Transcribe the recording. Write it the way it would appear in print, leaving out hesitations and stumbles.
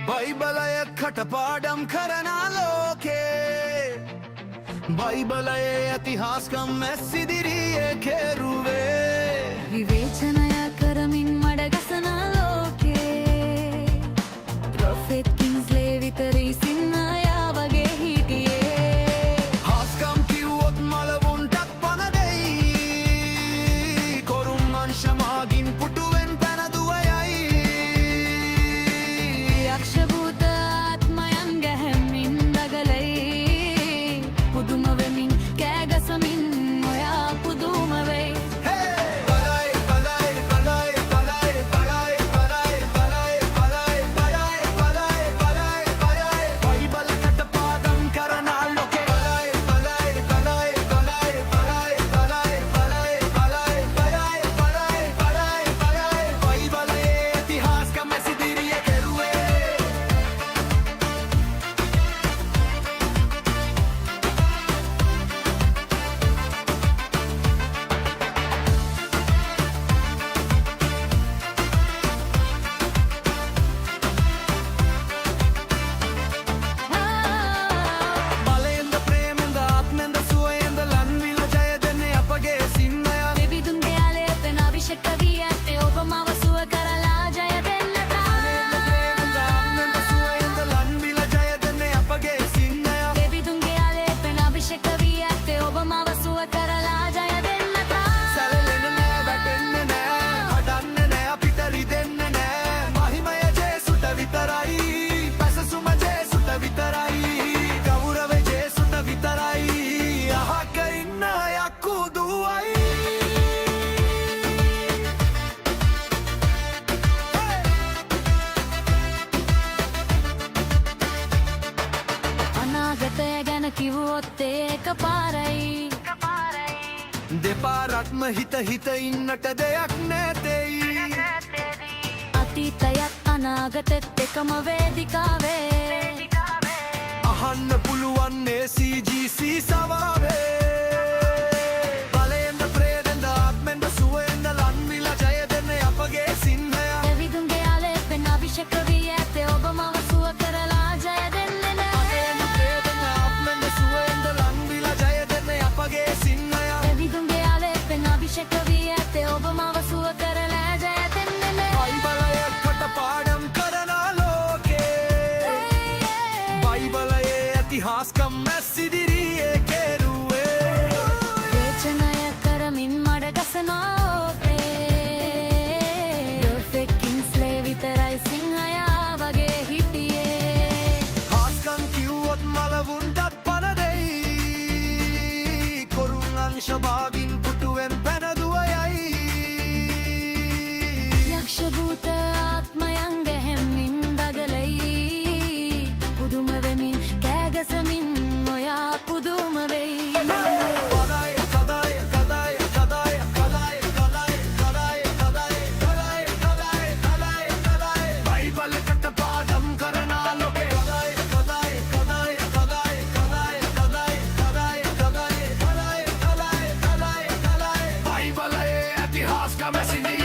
බයිබලය කටපාඩම් කරන ලෝකේ බයිබලයේ ඉතිහාස්කම් මැස්සිදිරියේ කෙරුවේ විවේචනය කරමින් මඩගසන ලෝකේ ප්‍රොෆෙට් කින්ස්ලේ විතරයි සින්නයා වගේ හිටියේ හාස්කම් කිව්වොත් මලවුන්ටත් පණ දෙයි කොරුම් අංශමාගින් පුටුවෙන් පැනදුවයයි යක්ෂ භූත ආත්මයන් ගැහැමින් දගලයි පුදුම වෙමින් කෑගසමින් ඔයා පුදුම වෙයි කිව්වොත් ඒක පාරයි දෙපාරක්ම හිත ඉන්නට දෙයක් නැතෙයි අතීතයත් අනාගතෙත් එකම වේදිකාවේ අහන්න පුළුවන් CGC සවාවේ බලයෙන්ද ප්‍රේතෙන්ද ආත්මෙන්ද සුවයෙන්ද ලන්විලා ජය දෙන්නේ අපගේ සිංහයා දෙවිදුන්ගේ ආලේපෙන් අභිෂේක වී ඇත්තේ ඔබ මව සුව කරලා ජය දෙන්නේ නෑ දෙවිදුන්ගේ ආලේපෙන් අභිෂේක වී ඇත්තේ ඔබ මව සුව කරලා ජය දෙන්නේ නෑ බයිබලය කටපාඩම් කරන ලෝකේ බයිබලයේ ඉතිහාස්කම් මැස්සිදිරියේ කෙරුවේ විවේචනය කරමින් මඩගසන ප්‍රොෆෙට් කින්ස්ලේ විතරයි සිංහයා වගේ හිටියේ හාස්කම් කිව්වොත් මලවුන්ටත් පණ දෙයි කොරුන් අංශභාගින් පුටුවෙන් පැනදුවයයි යක්ෂ භූත ආත්මයන් ගැහැමින් දගලයි පුදුම වෙමින් කෑගසමින් ඔයා පුදුම වෙයි Come and see me.